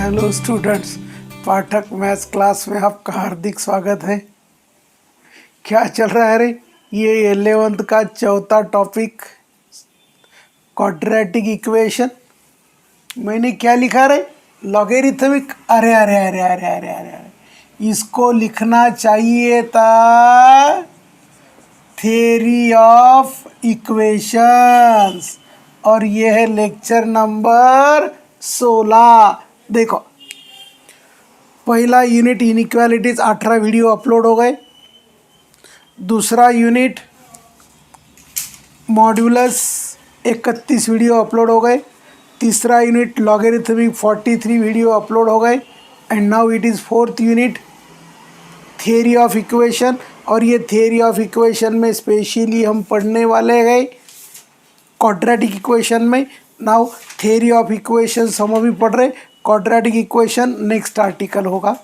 Hello students, पाठक maths class में आपका हार्दिक स्वागत है। क्या चल रहा है रे? ये 11th का चौथा टॉपिक क्वाड्रेटिक इक्वेशन। मैंने क्या लिखा रे? लॉगरिथमिक। अरे अरे अरे अरे अरे अरे अरे इसको लिखना चाहिए था थ्योरी ऑफ इक्वेशंस, और ये है लेक्चर नंबर 16। देखो, पहला यूनिट इनइक्वालिटीज 18 वीडियो अपलोड हो गए। दूसरा यूनिट मॉड्यूलस 31 वीडियो अपलोड हो गए। तीसरा यूनिट लॉगरिथमिक 43 वीडियो अपलोड हो गए। And now it is fourth unit theory of equation. और ये थियरी ऑफ इक्वेशन में स्पेशली हम पढ़ने वाले हैं क्वाड्रेटिक इक्वेशन में। नाउ थियरी ऑफ इक्वेशन हम अभी पढ़ रहे, क्वाड्रेटिक इक्वेशन नेक्स्ट आर्टिकल होगा,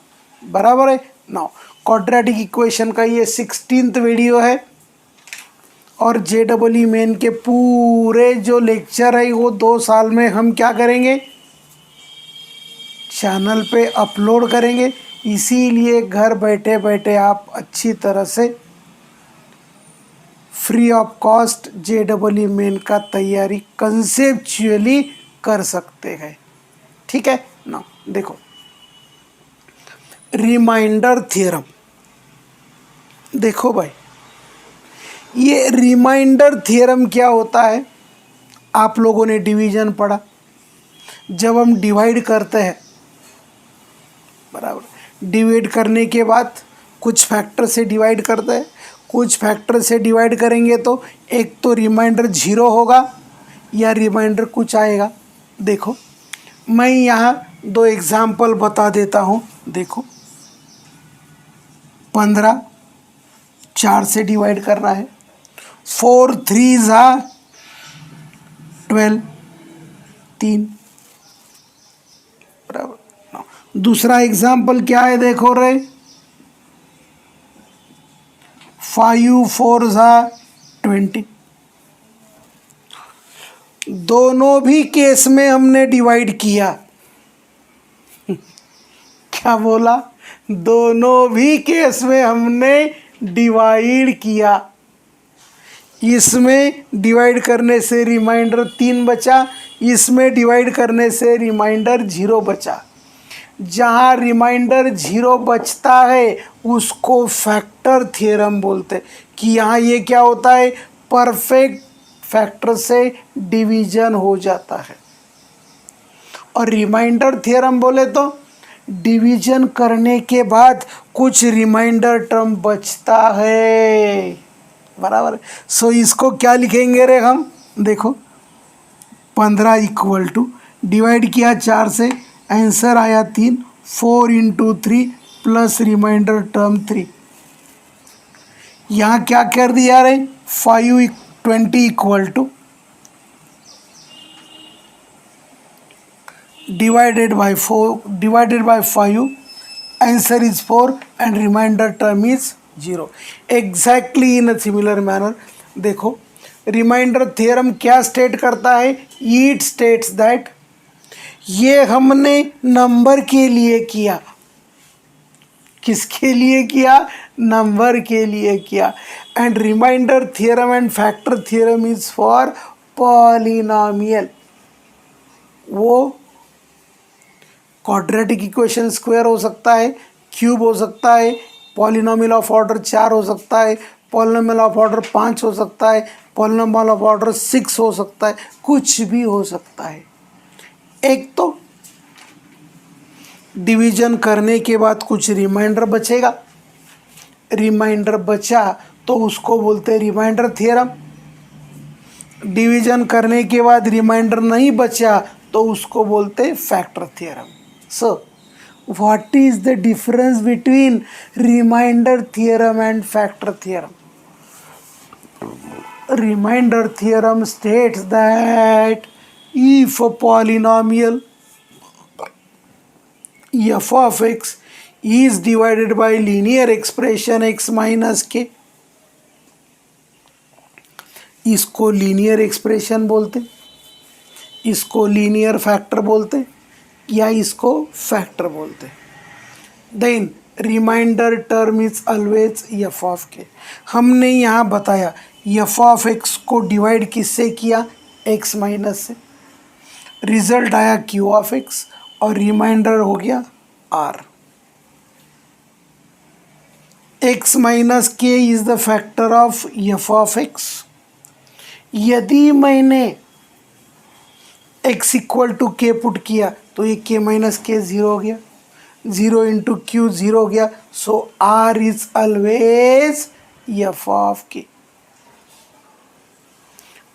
बराबर है। नाउ क्वाड्रेटिक इक्वेशन का ये 16th वीडियो है, और JEE मेन के पूरे जो लेक्चर है वो 2 साल में हम क्या करेंगे, चैनल पे अपलोड करेंगे। इसीलिए घर बैठे बैठे आप अच्छी तरह से free of cost JEE main का तैयारी कंसेप्चुअली कर सकते हैं। ठीक है ना? देखो, रिमाइंडर थ्योरम। देखो भाई, ये रिमाइंडर थ्योरम क्या होता है? आप लोगों ने डिवीजन पढ़ा। जब हम डिवाइड करते हैं, बराबर, डिवाइड करने के बाद कुछ फैक्टर से डिवाइड करते हैं। कुछ फैक्टर से डिवाइड करेंगे तो एक तो रिमाइंडर 0 होगा या रिमाइंडर कुछ आएगा। देखो, मैं यहाँ 2 एग्जाम्पल बता देता हूँ। देखो, 15 4 से डिवाइड करना है। 4 3 12 3, बराबर। दूसरा एग्जाम्पल क्या है? देखो रे, 5 4 20। दोनों भी केस में हमने डिवाइड किया। क्या बोला? दोनों भी केस में हमने डिवाइड किया। इसमें डिवाइड करने से रिमाइंडर 3 बचा, इसमें डिवाइड करने से रिमाइंडर 0 बचा। जहाँ रिमाइंडर 0 बचता है उसको फैक्टर थ्योरम बोलते हैं। कि यहाँ ये क्या होता है, परफेक्ट फैक्टर से डिवीजन हो जाता है। और रिमाइंडर थ्योरम बोले तो डिवीजन करने के बाद कुछ रिमाइंडर टर्म बचता है, बराबर। सो इसको क्या लिखेंगे रे हम? देखो, 15 इक्वल टू, डिवाइड किया 4 से, आंसर आया 3, 4 × 3 प्लस रिमाइंडर टर्म 3। यहाँ क्या कर दिया रे? 5 20 equal to divided by 4 divided by 5, answer is 4 and remainder term is 0. Exactly in a similar manner, देखो, रिमाइंडर थ्योरम क्या स्टेट करता है? इट स्टेट्स दैट, ये हमने नंबर के लिए किया। किसके लिए किया? नंबर के लिए किया। And remainder theorem and factor theorem is for polynomial. वो क्वाड्रेटिक इक्वेशन स्क्वायर हो सकता है, क्यूब हो सकता है, पॉलिनोमियल ऑफ ऑर्डर 4 हो सकता है, पॉलिनोमियल ऑफ ऑर्डर 5 हो सकता है, पॉलिनोमियल ऑफ ऑर्डर 6 हो सकता है, कुछ भी हो सकता है। एक तो डिवीजन करने के बाद कुछ रिमाइंडर बचेगा, रिमाइंडर बचा तो उसको बोलते हैं रिमाइंडर थ्योरम। डिवीजन करने के बाद रिमाइंडर नहीं बचा तो उसको बोलते हैं factor theorem. So, what is the difference between remainder theorem and factor theorem? Remainder theorem states that if a polynomial f of x is divided by linear expression x minus k, इसको linear expression बोलते, इसको linear factor बोलते, या इसको factor बोलते हैं। Then remainder term is always f of k. हमने यहाँ बताया एफ ऑफ एक्स को डिवाइड किससे किया, एक्स माइनस से, रिजल्ट आया क्यू ऑफ एक्स और रिमाइंडर हो गया r. X minus k is the factor of f of x. यदि मैंने x equal to k put किया तो ये k माइनस के ज़ीरो हो गया, ज़ीरो इंटू क्यू ज़ीरो हो गया, सो r is always f of के।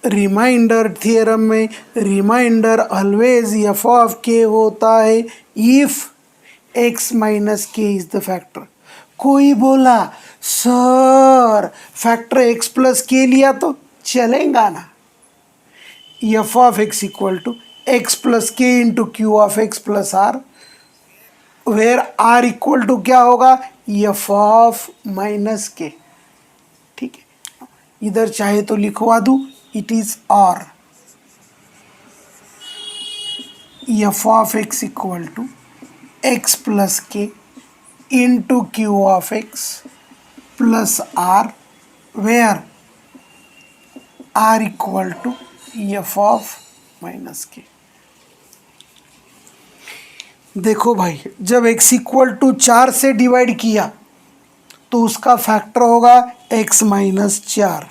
रिमाइंडर थियरम में रिमाइंडर ऑलवेज एफ ऑफ के होता है if x minus k is the factor. कोई बोला सर फैक्टर x प्लस के लिया तो चलेगा ना, f of x equal to x plus k into q of x plus r, where r equal to क्या होगा, एफ ऑफ माइनस के। ठीक है, इधर चाहे तो लिखवा दूँ, it is r f of x equal to x plus k into q of x plus r, where r equal to f of minus k. देखो भाई, जब x इक्वल टू 4 से डिवाइड किया तो उसका फैक्टर होगा x माइनस 4,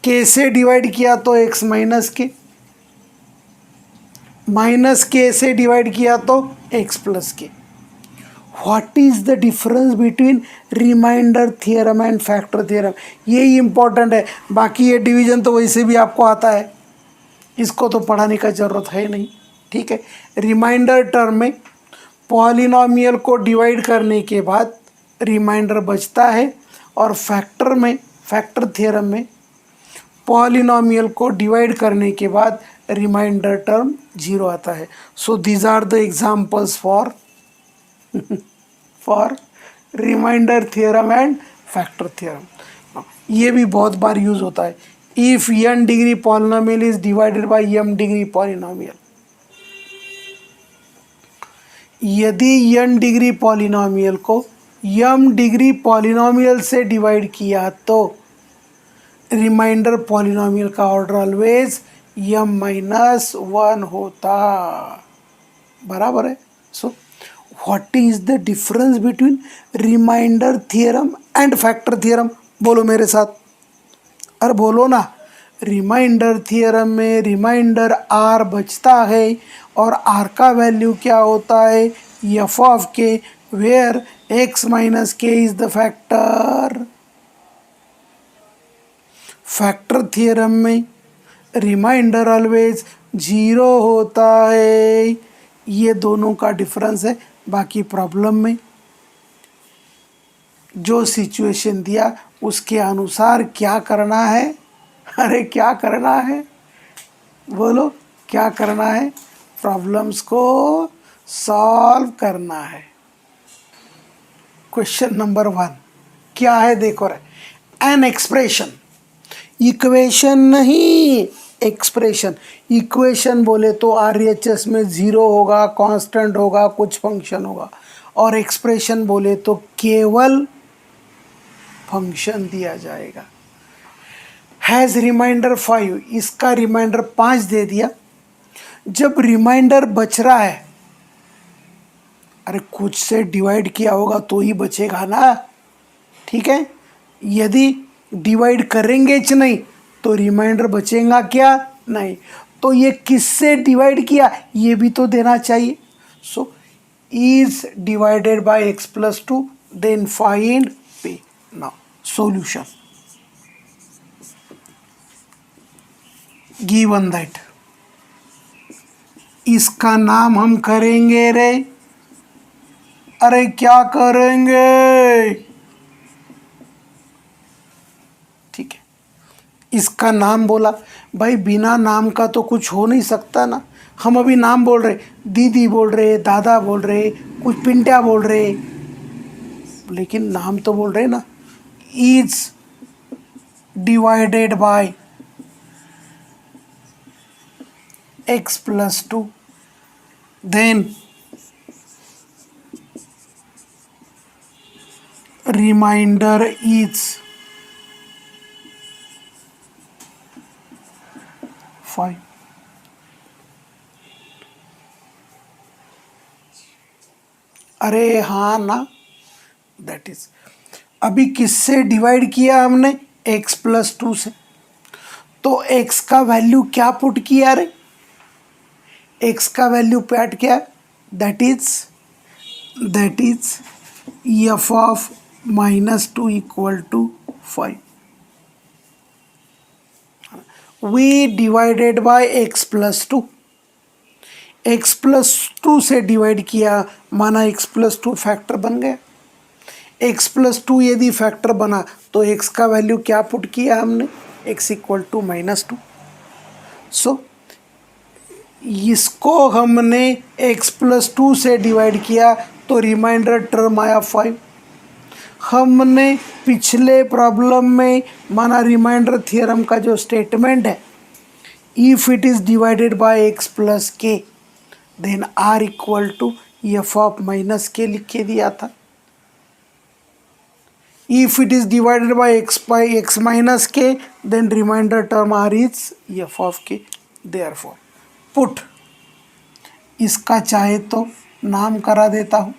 के से डिवाइड किया तो x माइनस के, माइनस के से डिवाइड किया तो x plus k. What is the difference between remainder theorem and factor theorem, यही इंपॉर्टेंट है। बाकी ये डिवीजन तो वैसे भी आपको आता है, इसको तो पढ़ाने का ज़रूरत है नहीं। ठीक है, रिमाइंडर टर्म में पॉलिनॉमियल को डिवाइड करने के बाद रिमाइंडर बचता है, और फैक्टर में, फैक्टर थियरम में पॉलिनॉमियल को डिवाइड करने के बाद रिमाइंडर टर्म जीरो आता है। So these are the examples for remainder theorem and factor theorem. ये भी बहुत बार यूज होता है। If n degree polynomial is divided by m degree polynomial, यदि n डिग्री पॉलिनॉमियल को m डिग्री पॉलिनॉमियल से डिवाइड किया तो रिमाइंडर पॉलिनॉमियल का ऑर्डर ऑलवेज m माइनस 1 होता। बराबर है। So what is the difference between remainder theorem and factor theorem, बोलो मेरे साथ, अरे बोलो ना। रिमाइंडर थियरम में रिमाइंडर आर बचता है और आर का वैल्यू क्या होता है, f of k, where x minus k is the factor. Factor theorem में रिमाइंडर ऑलवेज जीरो होता है। ये दोनों का डिफरेंस है। बाकी प्रॉब्लम में जो सिचुएशन दिया उसके अनुसार क्या करना है, अरे क्या करना है, बोलो क्या करना है, प्रॉब्लम्स को सॉल्व करना है। क्वेश्चन नंबर 1 क्या है, देखो रे, एन एक्सप्रेशन, इक्वेशन नहीं एक्सप्रेशन। इक्वेशन बोले तो RHS में ज़ीरो होगा, कांस्टेंट होगा, कुछ फंक्शन होगा, और एक्सप्रेशन बोले तो केवल फंक्शन दिया जाएगा। हैज़ रिमाइंडर 5, इसका रिमाइंडर 5 दे दिया। जब रिमाइंडर बच रहा है, अरे कुछ से डिवाइड किया होगा तो ही बचेगा ना, ठीक है। यदि डिवाइड करेंगे च नहीं तो रिमाइंडर बचेगा क्या, नहीं। तो ये किससे डिवाइड किया ये भी तो देना चाहिए। So is divided by x plus 2, then find p। Now solution given that, इसका नाम हम करेंगे रे, अरे क्या करेंगे, ठीक है। इसका नाम बोला, भाई बिना नाम का तो कुछ हो नहीं सकता ना। हम अभी नाम बोल रहे, दीदी बोल रहे, दादा बोल रहे, कुछ पिंटिया बोल रहे, लेकिन नाम तो बोल रहे ना। Is divided by x plus 2, then remainder is 5। अरे हाँ ना, दैट इज, अभी किससे डिवाइड किया हमने, x+2 से, तो x का वैल्यू क्या पुट किया रे, x का वैल्यू पैट किया, that is f of -2 equal to 5। We divided by x+2, x+2 से डिवाइड किया, माना x+2 फैक्टर बन गया। x+2 यदि फैक्टर बना तो x का वैल्यू क्या पुट किया हमने, x इक्वल टू -2। सो इसको हमने x+2 से डिवाइड किया तो रिमाइंडर टर्म आया 5। हमने पिछले प्रॉब्लम में माना रिमाइंडर थ्योरम का जो स्टेटमेंट है, if it is divided by x plus k then r equal to f of -k लिख के दिया था। If it is divided by x minus k, then remainder term r is f of k. Therefore, put, इसका चाहे तो नाम करा देता हूँ,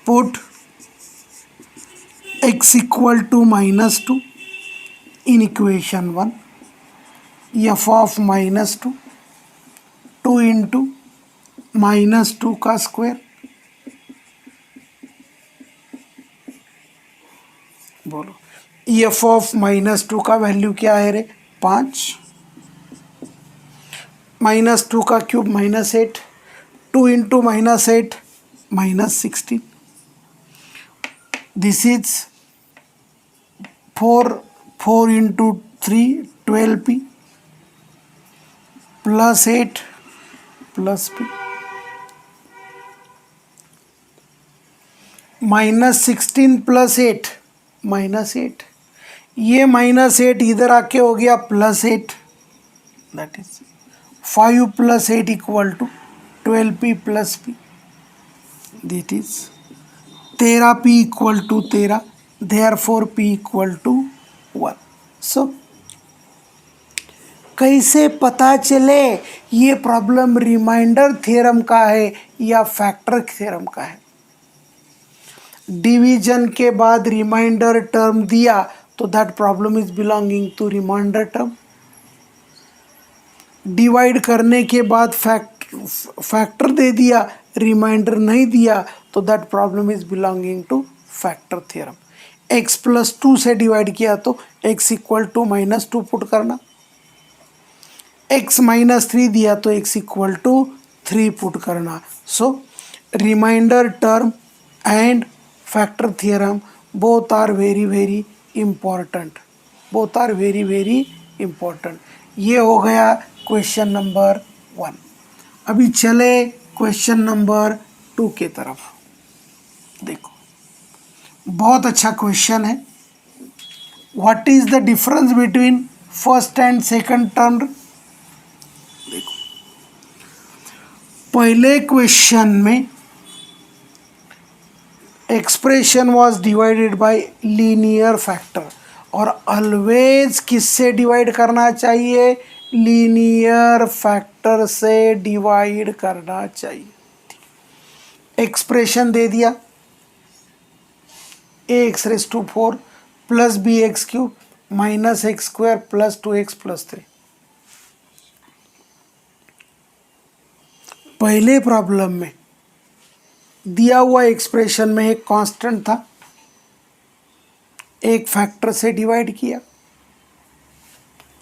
put x equal to -2 in equation 1, f of -2 2 into -2 का स्क्वायर, बोलो f ऑफ -2 का वैल्यू क्या है रे, 5, -2 का cube -8, 2 into -8 -16, this is 4 into 3 12p plus 8 plus p -16 plus 8 -8, ये -8 इधर आके हो गया +8, that is 5 + 8 equal to 12p plus p, that is 13p equal to 13, therefore p equal to 1। So कैसे पता चले ये प्रॉब्लम रिमाइंडर थ्योरम का है या फैक्टर थ्योरम का है। डिवीजन के बाद रिमाइंडर टर्म दिया तो that problem is belonging to remainder term. Divide करने के बाद फैक्टर दे दिया, रिमाइंडर नहीं दिया तो that problem is belonging two factor theorem. x+2 से डिवाइड किया तो x इक्वल टू -2 पुट करना, x -3 दिया तो x इक्वल टू 3 पुट करना। So remainder term and factor theorem both are very important, both are very important। ये हो गया क्वेश्चन नंबर 1। अभी चले क्वेश्चन नंबर 2 के तरफ। देखो बहुत अच्छा क्वेश्चन है। What is the difference between first and second term. देखो पहले क्वेश्चन में expression was divided by linear factor, और ऑलवेज किससे डिवाइड करना चाहिए, लीनियर फैक्टर से डिवाइड करना चाहिए। एक्सप्रेशन दे दिया ax⁴ plus bx³ minus x² plus 2x plus 3। पहले प्रॉब्लम में दिया हुआ एक्सप्रेशन में एक कांस्टेंट था, एक फैक्टर से डिवाइड किया।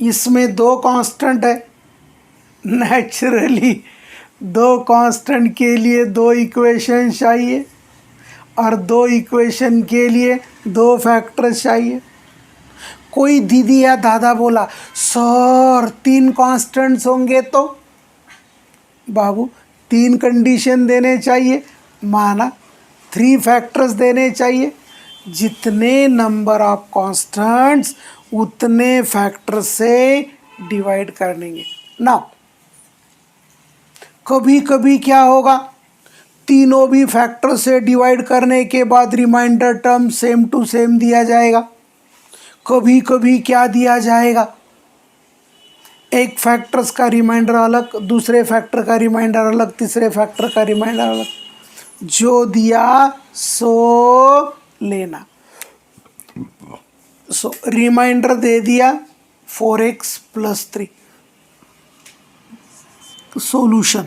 इसमें दो कांस्टेंट है, नेचुरली दो कांस्टेंट के लिए दो इक्वेशन चाहिए और दो इक्वेशन के लिए दो फैक्टर चाहिए। कोई दीदी या दादा बोला सर 3 कांस्टेंट्स होंगे तो बाबू 3 कंडीशन देने चाहिए, माना 3 फैक्टर्स देने चाहिए। जितने नंबर ऑफ कांस्टेंट्स उतने फैक्टर से डिवाइड करेंगे। नाउ कभी कभी क्या होगा, तीनों भी फैक्टर से डिवाइड करने के बाद remainder term same to same दिया जाएगा। कभी कभी क्या दिया जाएगा, एक फैक्टर्स का रिमाइंडर अलग, दूसरे फैक्टर का रिमाइंडर अलग, तीसरे फैक्टर का रिमाइंडर अलग, जो दिया सो लेना। सो रिमाइंडर दे दिया 4x + 3। सॉल्यूशन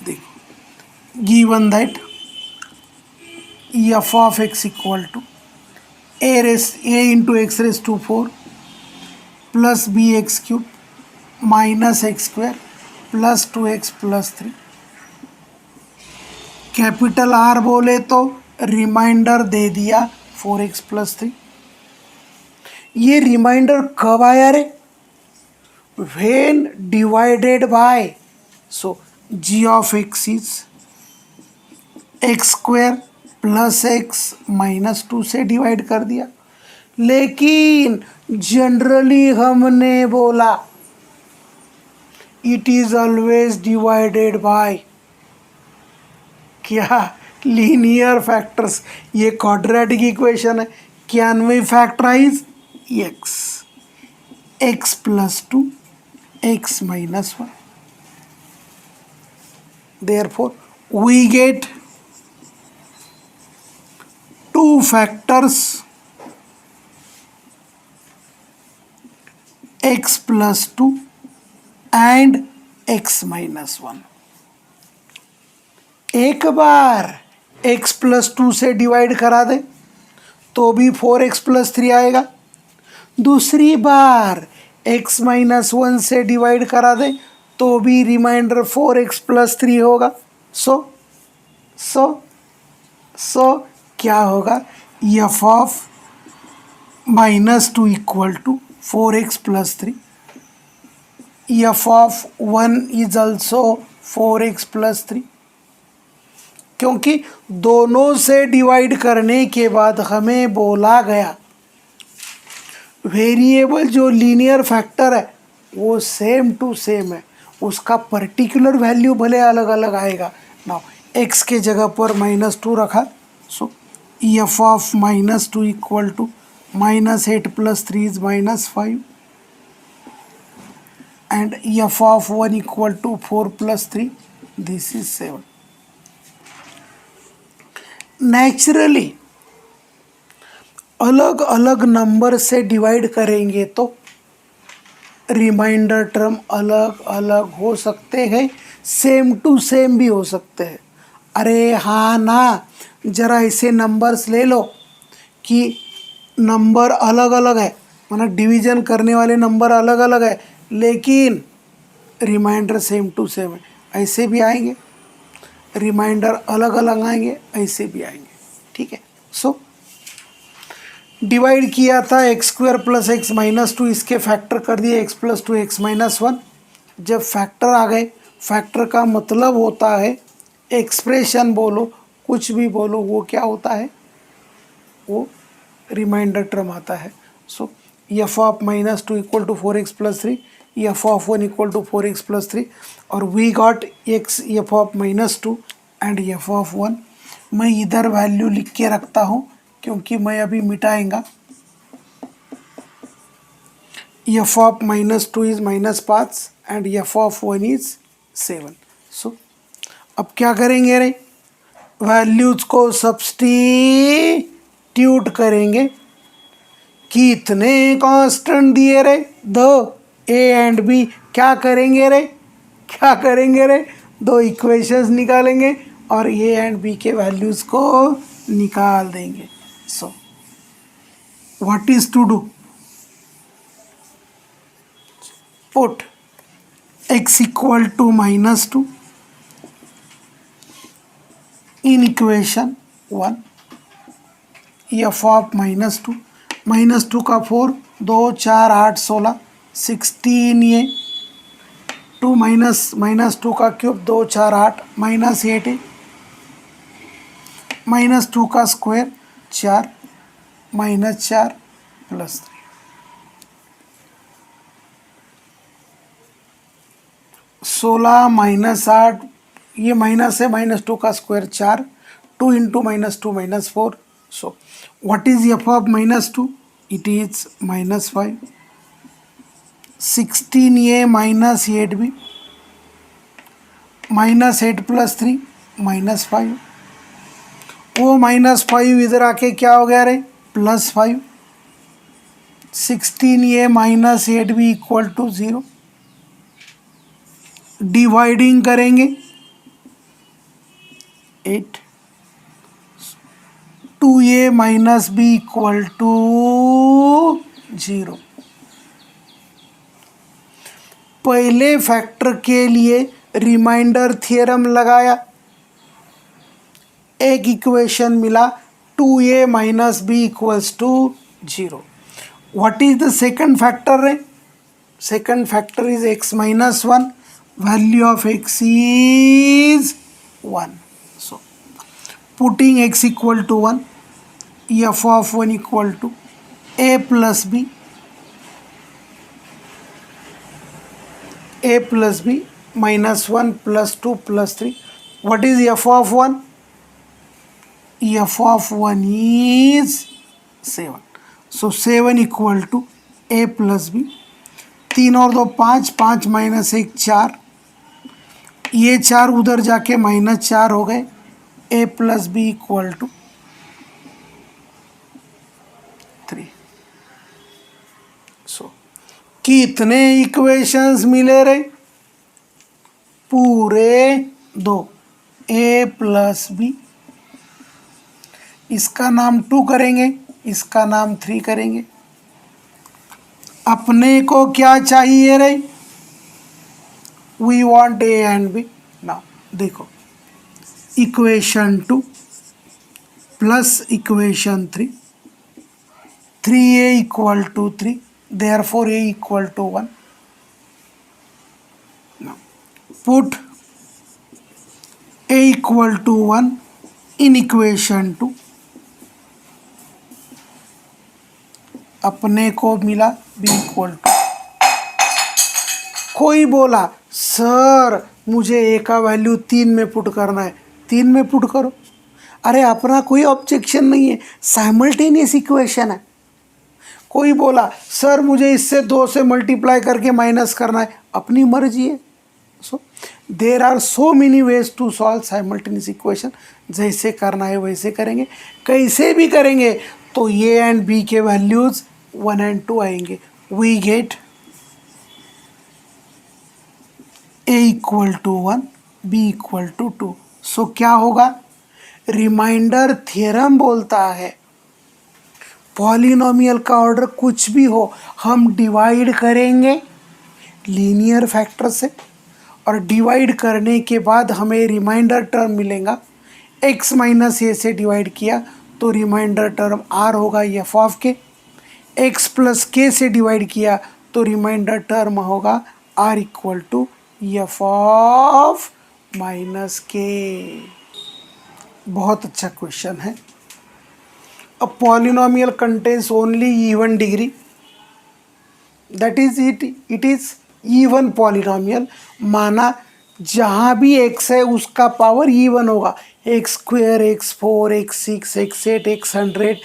देखो, given that f of x equal to a into x raised to 4 plus bx cube minus x square plus 2x plus 3। Capital R बोले तो रिमाइंडर दे दिया 4x + 3। ये रिमाइंडर कब आया रे, when divided by, so g of x is x² + x -2 से divide कर दिया। लेकिन जनरली हमने बोला it is always divided by क्या, लीनियर फैक्टर्स। ये क्वाड्रेटिक इक्वेशन है, can we factorise x + 2 x - 1, therefore we get two factors x + 2 and x - 1। एक बार x + 2 से डिवाइड करा दे तो भी 4x + 3 आएगा, दूसरी बार x - 1 से डिवाइड करा दे तो भी रिमाइंडर 4x + 3 होगा। सो क्या होगा, f of -2 equal to 4x + 3, f of 1 is also 4x + 3, क्योंकि दोनों से डिवाइड करने के बाद हमें बोला गया वेरिएबल जो लीनियर फैक्टर है वो सेम टू सेम है, उसका पर्टिकुलर वैल्यू भले अलग अलग आएगा। नाउ x के जगह पर -2 रखा, सो f of -2 equal to -8 + 3 is -5 and f of 1 equal to 4 + 3, this is 7। Naturally अलग अलग नंबर से डिवाइड करेंगे तो रिमाइंडर टर्म अलग अलग हो सकते हैं, सेम टू सेम भी हो सकते हैं। अरे हाँ ना, ज़रा ऐसे नंबर्स ले लो कि नंबर अलग अलग है, मतलब डिवीजन करने वाले नंबर अलग अलग है लेकिन रिमाइंडर सेम टू सेम है, ऐसे भी आएंगे। रिमाइंडर अलग अलग आएंगे, ऐसे भी आएंगे, ठीक है। सो डिवाइड किया था x² + x - 2, इसके फैक्टर कर दिए x + 2 x - 1। जब फैक्टर आ गए, फैक्टर का मतलब होता है एक्सप्रेशन बोलो कुछ भी बोलो, वो क्या होता है, वो रिमाइंडर टर्म आता है। सो f of -2 equal to 4x + 3, f of 1 equal to 4x + 3 और we got f of -2 and f of 1। मैं इधर वैल्यू लिख के रखता हूँ क्योंकि मैं अभी मिटाएंगा। f of -2 is -5 and f of 1 is 7। सो अब क्या करेंगे रे, वैल्यूज को सब्स्टिट्यूट करेंगे। कितने कांस्टेंट दिए रे, 2 a एंड b। क्या करेंगे रे, क्या करेंगे रे, 2 इक्वेशंस निकालेंगे और a एंड b के वैल्यूज को निकाल देंगे। So what is to do, put x equal to -2 in equation 1, f of -2, -2 का 4, 2 4 8 16, 16 ये 2 -2 का क्यूब 2 4 8 -8 है, -2 का स्क्वायर 4 -4 + 3। 16 माइनस 8, ये माइनस है, -2 का square 4, 2 into -2 -4. So what is f of -2? It is -5. 16a minus 8b, -8 + 3 -5. वो -5 इधर आके क्या हो गया रे, +5. 16a minus 8b equal to 0. Dividing करेंगे 8. 2a minus b equal to 0. पहले फैक्टर के लिए रिमाइंडर थ्योरम लगाया, एक इक्वेशन मिला 2a minus b equals to 0. What is the second factor रे? Second factor is x minus 1. Value of x is 1. So putting x equal to 1, f of 1 equal to a plus b, a plus b -1 +2 +3. what is f of 1? f of 1 is 7. so 7 equal to a plus b. 3 और 2 5, 5 minus 1 4, ये 4 उधर जाके -4 हो गए. a plus b equal to 3. So कितने equations मिले रे? पूरे 2. a प्लस बी, इसका नाम 2 करेंगे, इसका नाम 3 करेंगे. अपने को क्या चाहिए रे? We want a and b. Now देखो, equation 2 plus equation 3, 3a equal to 3, therefore a equal to 1. now put a equal to 1 in equation 2. अपने को मिला b इक्वल टू. कोई बोला सर मुझे a का वैल्यू 3 में पुट करना है, 3 में पुट करो. अरे अपना कोई ऑब्जेक्शन नहीं है, साइमल्टेनियस इक्वेशन है. कोई बोला सर मुझे इससे 2 से मल्टीप्लाई करके माइनस करना है, अपनी मर्जी है. So there are so many ways to solve simultaneous equation. जैसे करना है वैसे करेंगे, कैसे भी करेंगे तो ए एंड बी के वैल्यूज 1 and 2 आएंगे. We get a equal to 1, b equal to 2. So क्या होगा? रिमाइंडर थ्योरम बोलता है पॉलिनोमियल का ऑर्डर कुछ भी हो, हम डिवाइड करेंगे लीनियर फैक्टर से, और डिवाइड करने के बाद हमें रिमाइंडर टर्म मिलेगा. x माइनस ए से डिवाइड किया तो रिमाइंडर टर्म r होगा f of k. x plus k से डिवाइड किया तो रिमाइंडर टर्म होगा r equal to f of minus k. बहुत अच्छा क्वेश्चन है. A polynomial contains only even degree, that is it is even polynomial. माना जहाँ भी x है उसका पावर even होगा. x² x4 x6 x8 x100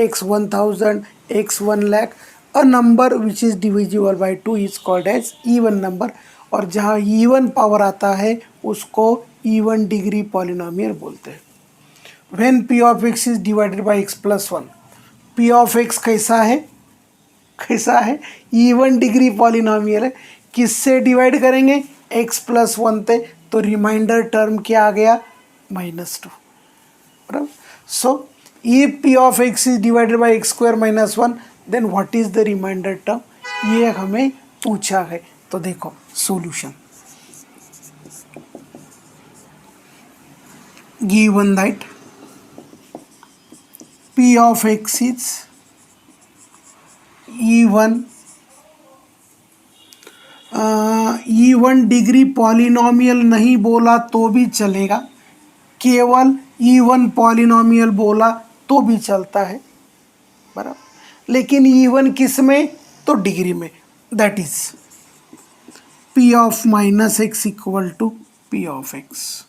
x1000 x1 lakh. A number which is divisible by 2 is called as even number. और जहाँ even power आता है उसको even degree polynomial बोलते हैं. When p of x is divided by x plus 1, p of x कैसा है? कैसा है? इवन डिग्री पॉलिनोमियल है. किससे डिवाइड करेंगे? x प्लस 1 थे तो रिमाइंडर टर्म क्या आ गया? -2. बराबर. सो if p of x is divided by x² - 1, then what is the remainder term? ये हमें पूछा है. तो देखो solution. given that p of x is even degree polynomial नहीं बोला तो भी चलेगा, केवल इवन पॉलिनोमियल बोला तो भी चलता है. बराबर. लेकिन इवन किस में? तो डिग्री में. That is p of minus x equal to p of x,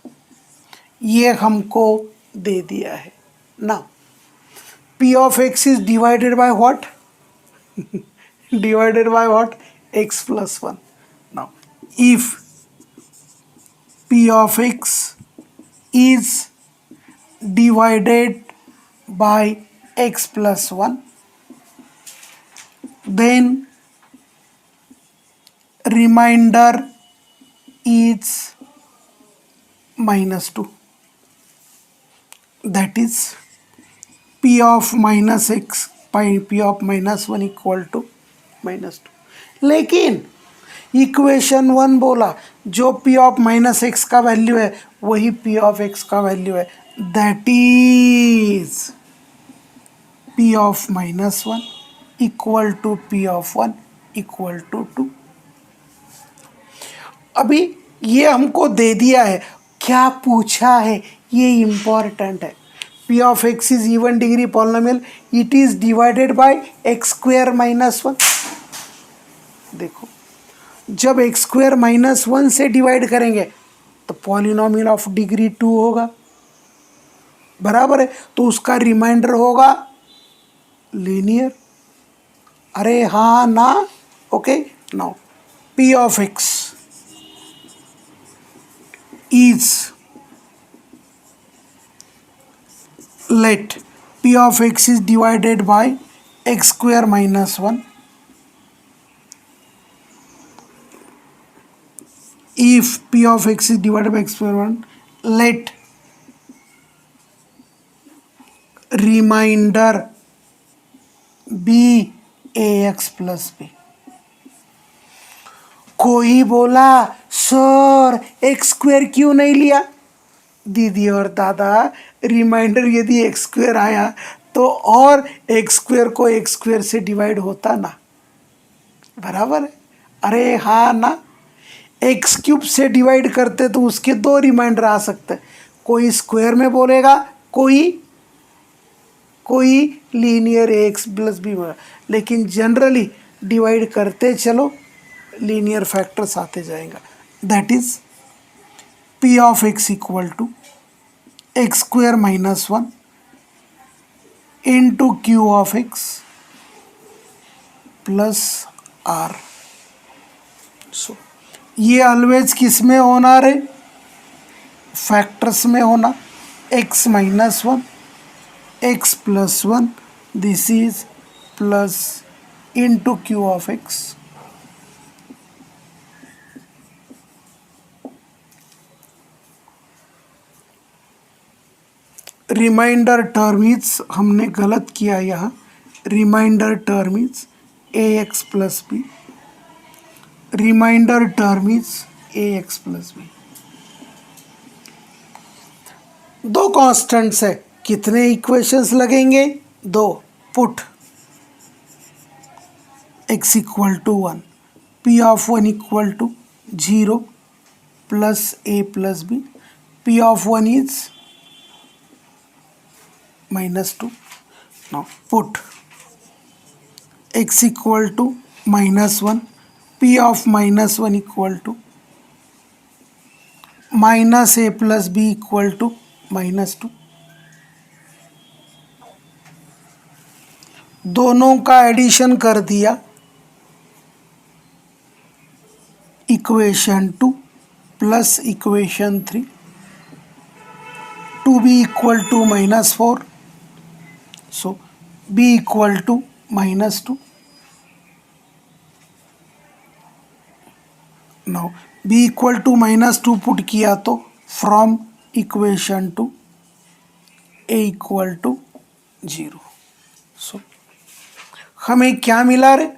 ये हमको दे दिया है ना। P of x is divided by what, divided by what, x plus one. Now if p of x is divided by x plus 1, then remainder is minus 2, that is p of minus x by p of minus 1 equal to minus 2। लेकिन equation 1 बोला जो p of minus x का value है वही p of x का value है, that is p of minus 1 equal to p of 1 equal to 2। अभी ये हमको दे दिया है, क्या पूछा है ये इम्पॉर्टेंट है। p of x is even degree polynomial, it is divided by x square minus 1। देखो जब एक्स स्क्वायर माइनस 1 से डिवाइड करेंगे तो पॉलिनोमियल ऑफ डिग्री 2 होगा, बराबर है, तो उसका रिमाइंडर होगा लीनियर। अरे हाँ ना, okay. Now p of x is, let p of x is divided by x square minus 1। If p of x is divided by x square 1, let remainder be ax plus b। कोई बोला sir x square क्यों नहीं लिया? दीदी और दादा, reminder यदि x square आया तो और एक्स स्क्वायर को एक्स स्क्वायर से डिवाइड होता ना, बराबर है। अरे हाँ ना, एक्स क्यूब से डिवाइड करते तो उसके दो रिमाइंडर आ सकते हैं, कोई स्क्वायर में बोलेगा, कोई लीनियर एक्स प्लस बी, लेकिन जनरली डिवाइड करते चलो लीनियर फैक्टर्स आते जाएगा। That is p of x equal to x square minus 1 into q of x plus r. So ये ऑलवेज किस में होना रे? फैक्टर्स में होना, x minus 1 x plus 1, this is plus into q of x। Remainder term is, हमने गलत किया यहाँ, remainder term is ax plus b, remainder term is ax plus b. दो कॉन्स्टेंट्स है, कितने इक्वेशंस लगेंगे? दो। Put x equal to 1, p of 1 equal to 0 plus a plus b, p of 1 is -2। Now put x equal to -1, p of -1 equal to minus a plus b equal to -2। दोनों का addition कर दिया, equation 2 plus equation 3, 2b equal to -4, so b equal to -2। Now b equal to -2 put किया तो from equation 2 a equal to 0। So हमें क्या मिला रे?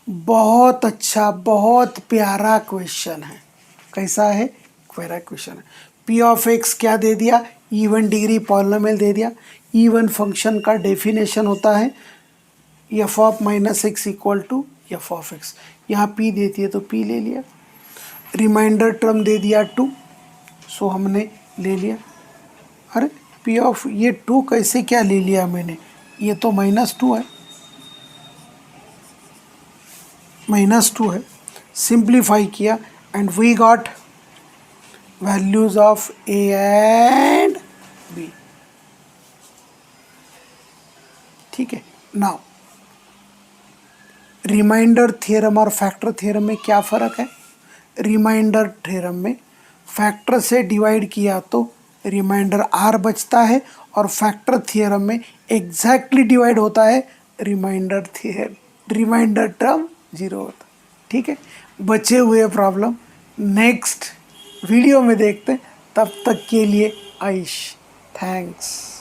बहुत अच्छा, बहुत प्यारा क्वेश्चन है। कैसा है? प्यारा क्वेश्चन है। p ऑफ x क्या दे दिया? इवन डिग्री पॉलिनोमियल दे दिया। इवन फंक्शन का डेफिनेशन होता है f of -x equal to f of x। यहाँ p देती है तो p ले लिया। रिमाइंडर टर्म दे दिया 2, सो हमने ले लिया। अरे p ऑफ ये 2 कैसे क्या ले लिया मैंने? ये तो -2 है, -2 है। सिंप्लीफाई किया and we got values of a and b. ठीक है, नाउ रिमाइंडर थ्योरम और फैक्टर थ्योरम में क्या फ़र्क है? रिमाइंडर थ्योरम में फैक्टर से डिवाइड किया तो रिमाइंडर आर बचता है और फैक्टर थ्योरम में एग्जैक्टली डिवाइड होता है रिमाइंडर टर्म जीरो होता है। ठीक है, बचे हुए प्रॉब्लम नेक्स्ट वीडियो में देखते हैं, तब तक के लिए आयुष, थैंक्स।